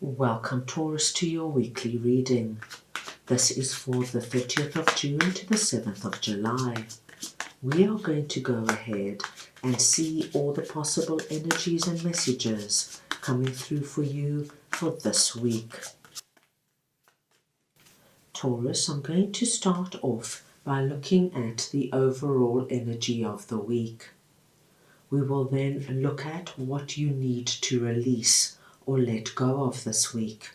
Welcome, Taurus, to your weekly reading. This is for the 30th of June to the 7th of July. We are going to go ahead and see all the possible energies and messages coming through for you for this week. Taurus, I'm going to start off by looking at the overall energy of the week. We will then look at what you need to release or let go of this week.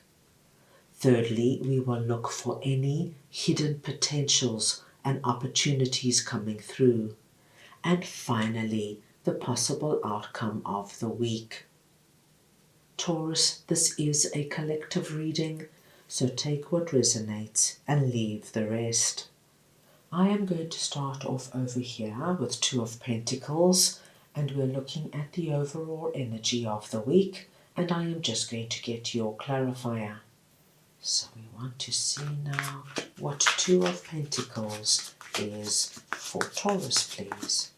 Thirdly, we will look for any hidden potentials and opportunities coming through. And finally, the possible outcome of the week. Taurus, this is a collective reading, so take what resonates and leave the rest. I am going to start off over here with Two of Pentacles, and we're looking at the overall energy of the week, and I am just going to get your clarifier. So we want to see now what Two of Pentacles is for Taurus, please.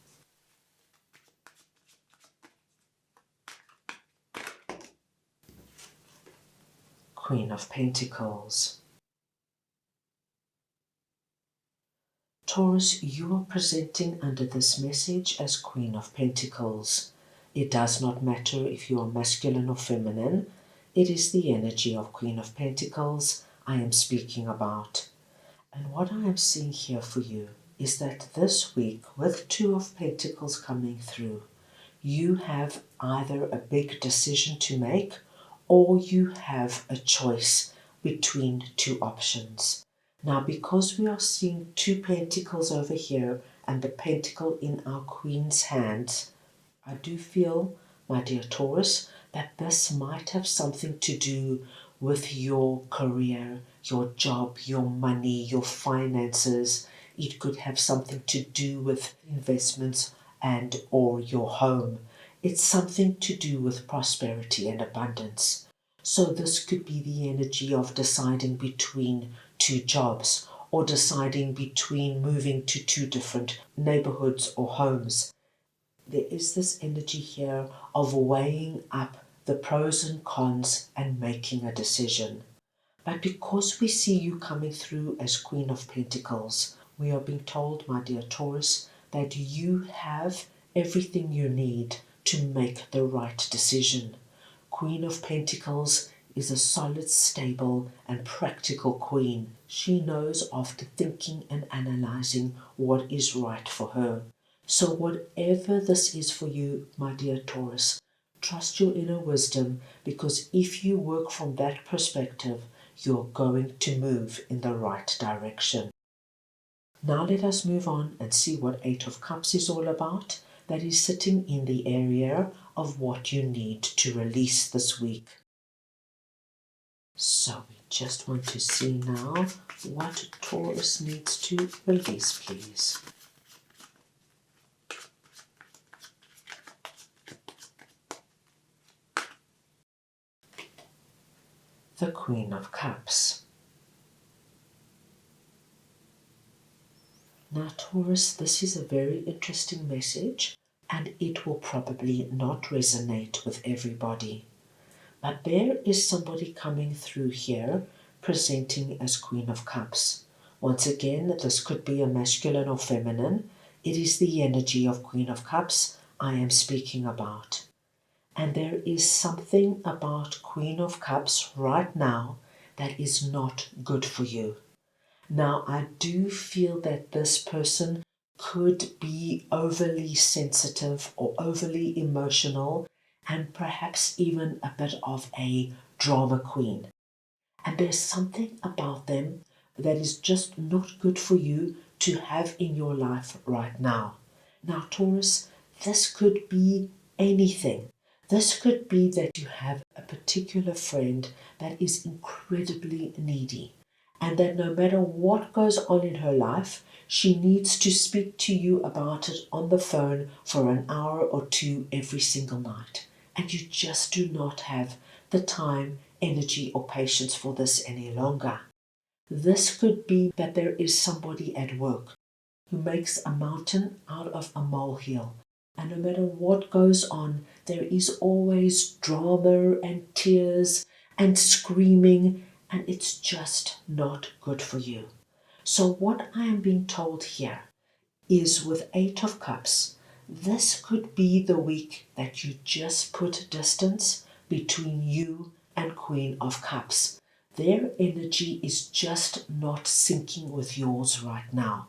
Queen of Pentacles. Taurus, you are presenting under this message as Queen of Pentacles. It does not matter if you are masculine or feminine. It is the energy of Queen of Pentacles I am speaking about. And what I am seeing here for you is that this week, with Two of Pentacles coming through, you have either a big decision to make or you have a choice between two options. Now, because we are seeing Two Pentacles over here and the Pentacle in our Queen's hands, I do feel, my dear Taurus, that this might have something to do with your career, your job, your money, your finances. It could have something to do with investments and or your home. It's something to do with prosperity and abundance. So this could be the energy of deciding between two jobs or deciding between moving to two different neighborhoods or homes. There is this energy here of weighing up the pros and cons and making a decision. But because we see you coming through as Queen of Pentacles, we are being told, my dear Taurus, that you have everything you need to make the right decision. Queen of Pentacles is a solid, stable and practical queen. She knows after thinking and analyzing what is right for her. So whatever this is for you, my dear Taurus, trust your inner wisdom, because if you work from that perspective, you're going to move in the right direction. Now let us move on and see what Eight of Cups is all about. That is sitting in the area of what you need to release this week. So we just want to see now what Taurus needs to release, please. The Queen of Cups. Now, Taurus, this is a very interesting message, and it will probably not resonate with everybody. But there is somebody coming through here presenting as Queen of Cups. Once again, this could be a masculine or feminine. It is the energy of Queen of Cups I am speaking about. And there is something about Queen of Cups right now that is not good for you. Now, I do feel that this person could be overly sensitive or overly emotional and perhaps even a bit of a drama queen. And there's something about them that is just not good for you to have in your life right now. Now, Taurus, this could be anything. This could be that you have a particular friend that is incredibly needy, and that no matter what goes on in her life, she needs to speak to you about it on the phone for an hour or two every single night. And you just do not have the time, energy, or patience for this any longer. This could be that there is somebody at work who makes a mountain out of a molehill. And no matter what goes on, there is always drama and tears and screaming, and it's just not good for you. So what I am being told here is with Eight of Cups, this could be the week that you just put distance between you and Queen of Cups. Their energy is just not syncing with yours right now.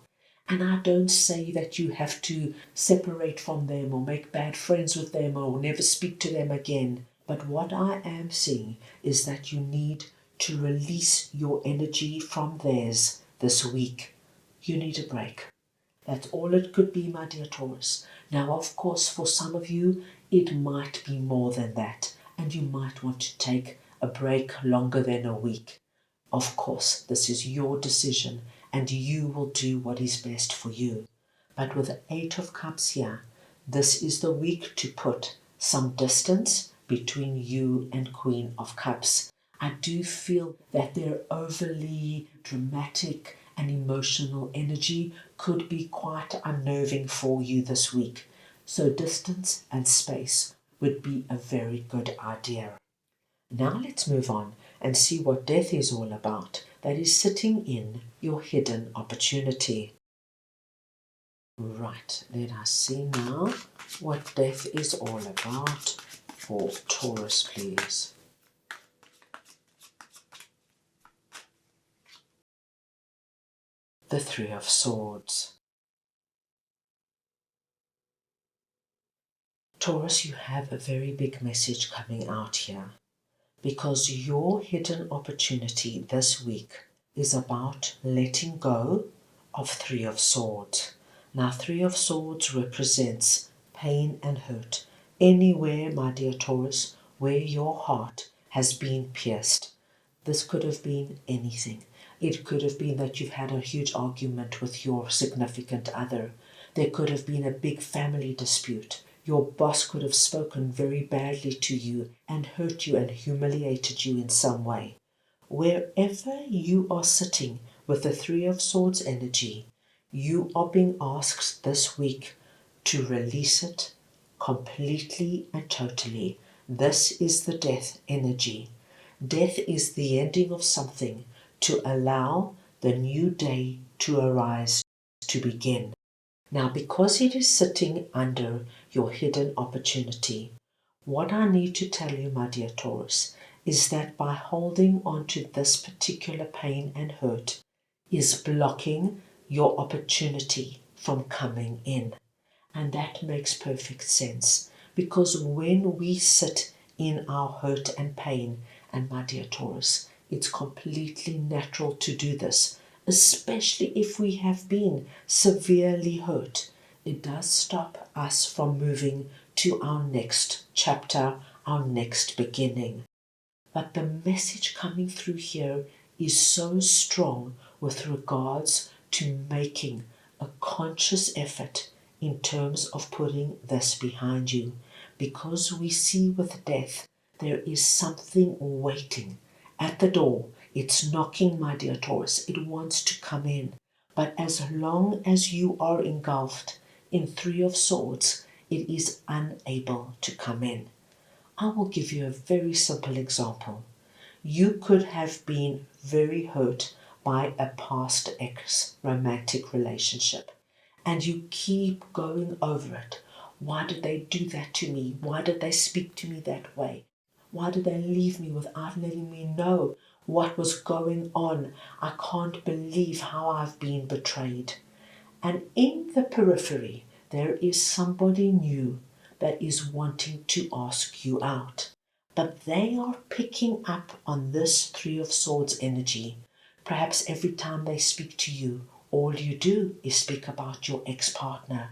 And I don't say that you have to separate from them or make bad friends with them or never speak to them again. But what I am seeing is that you need to release your energy from theirs this week. You need a break. That's all it could be, my dear Taurus. Now, of course, for some of you, it might be more than that, and you might want to take a break longer than a week. Of course, this is your decision, and you will do what is best for you. But with the Eight of Cups here, this is the week to put some distance between you and Queen of Cups. I do feel that their overly dramatic and emotional energy could be quite unnerving for you this week. So distance and space would be a very good idea. Now let's move on and see what death is all about, that is sitting in your hidden opportunity. Right, let us see now what death is all about for Taurus, please. The Three of Swords. Taurus, you have a very big message coming out here, because your hidden opportunity this week is about letting go of Three of Swords. Now, Three of Swords represents pain and hurt. Anywhere, my dear Taurus, where your heart has been pierced. This could have been anything. It could have been that you've had a huge argument with your significant other. There could have been a big family dispute. Your boss could have spoken very badly to you and hurt you and humiliated you in some way. Wherever you are sitting with the Three of Swords energy, you are being asked this week to release it completely and totally. This is the death energy. Death is the ending of something to allow the new day to arise, to begin. Now, because it is sitting under your hidden opportunity, what I need to tell you, my dear Taurus, is that by holding on to this particular pain and hurt is blocking your opportunity from coming in. And that makes perfect sense, because when we sit in our hurt and pain, and my dear Taurus, it's completely natural to do this, especially if we have been severely hurt. It does stop us from moving to our next chapter, our next beginning. But the message coming through here is so strong with regards to making a conscious effort in terms of putting this behind you. Because we see with death, there is something waiting at the door. It's knocking, my dear Taurus. It wants to come in. But as long as you are engulfed in Three of Swords, it is unable to come in. I will give you a very simple example. You could have been very hurt by a past ex-romantic relationship, and you keep going over it. Why did they do that to me? Why did they speak to me that way? Why did they leave me without letting me know what was going on? I can't believe how I've been betrayed. And in the periphery, there is somebody new that is wanting to ask you out. But they are picking up on this Three of Swords energy. Perhaps every time they speak to you, all you do is speak about your ex-partner.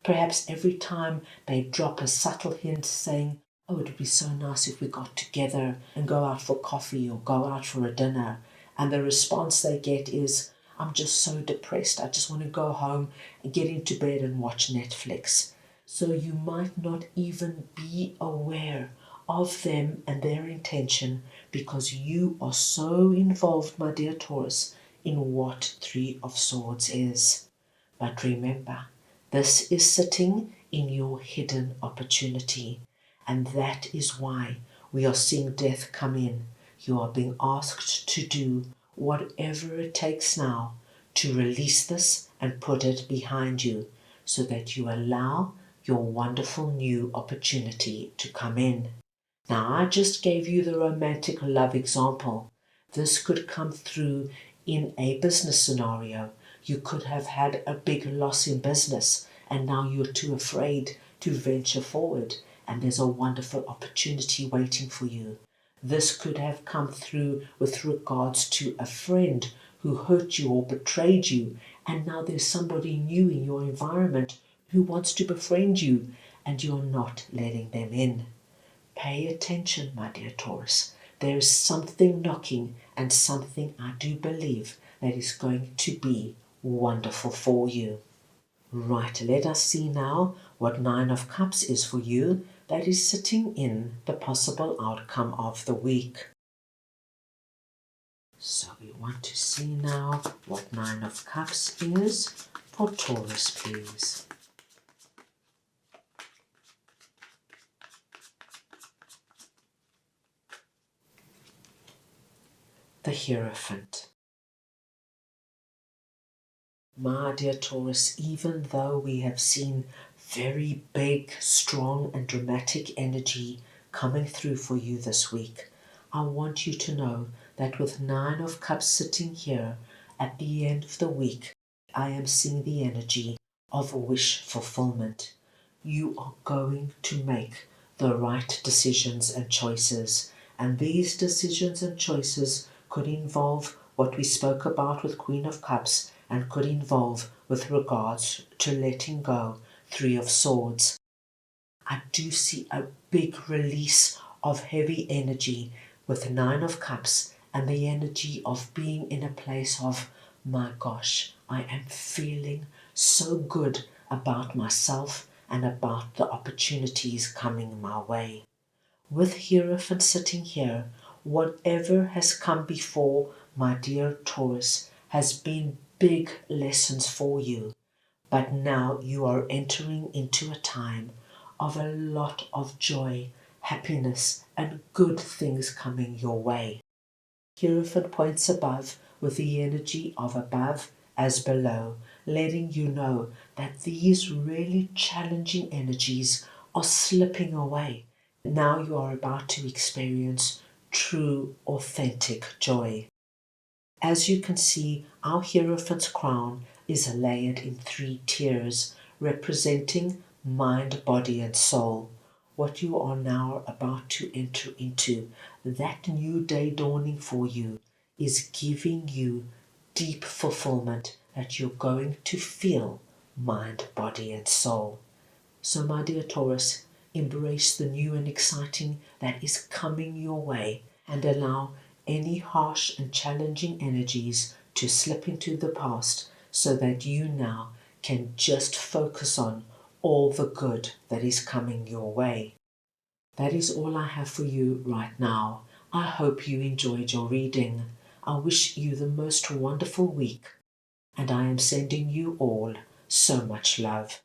Perhaps every time they drop a subtle hint saying, oh, it would be so nice if we got together and go out for coffee or go out for a dinner. And the response they get is, I'm just so depressed. I just want to go home and get into bed and watch Netflix. So you might not even be aware of them and their intention because you are so involved, my dear Taurus, in what Three of Swords is. But remember, this is sitting in your hidden opportunity. And that is why we are seeing death come in. You are being asked to do whatever it takes now to release this and put it behind you so that you allow your wonderful new opportunity to come in. Now, I just gave you the romantic love example. This could come through in a business scenario. You could have had a big loss in business and now you're too afraid to venture forward, and there's a wonderful opportunity waiting for you. This could have come through with regards to a friend who hurt you or betrayed you, and now there's somebody new in your environment who wants to befriend you, and you're not letting them in. Pay attention, my dear Taurus. There is something knocking, and something I do believe that is going to be wonderful for you. Right, let us see now what Nine of Cups is for you that is sitting in the possible outcome of the week. So we want to see now what Nine of Cups is for Taurus, please. The Hierophant. My dear Taurus, even though we have seen very big, strong and dramatic energy coming through for you this week, I want you to know that with Nine of Cups sitting here at the end of the week, I am seeing the energy of wish fulfillment. You are going to make the right decisions and choices, and these decisions and choices could involve what we spoke about with Queen of Cups, and could involve with regards to letting go, Three of Swords. I do see a big release of heavy energy with Nine of Cups and the energy of being in a place of, my gosh, I am feeling so good about myself and about the opportunities coming my way. With Hierophant sitting here, whatever has come before, my dear Taurus, has been big lessons for you. But now you are entering into a time of a lot of joy, happiness, and good things coming your way. Hierophant points above with the energy of above as below, letting you know that these really challenging energies are slipping away. Now you are about to experience true, authentic joy. As you can see, our Hierophant's crown is layered in 3 tiers, representing mind, body and soul. What you are now about to enter into, that new day dawning for you, is giving you deep fulfillment that you're going to feel mind, body and soul. So my dear Taurus, embrace the new and exciting that is coming your way, and allow any harsh and challenging energies to slip into the past so that you now can just focus on all the good that is coming your way. That is all I have for you right now. I hope you enjoyed your reading. I wish you the most wonderful week, and I am sending you all so much love.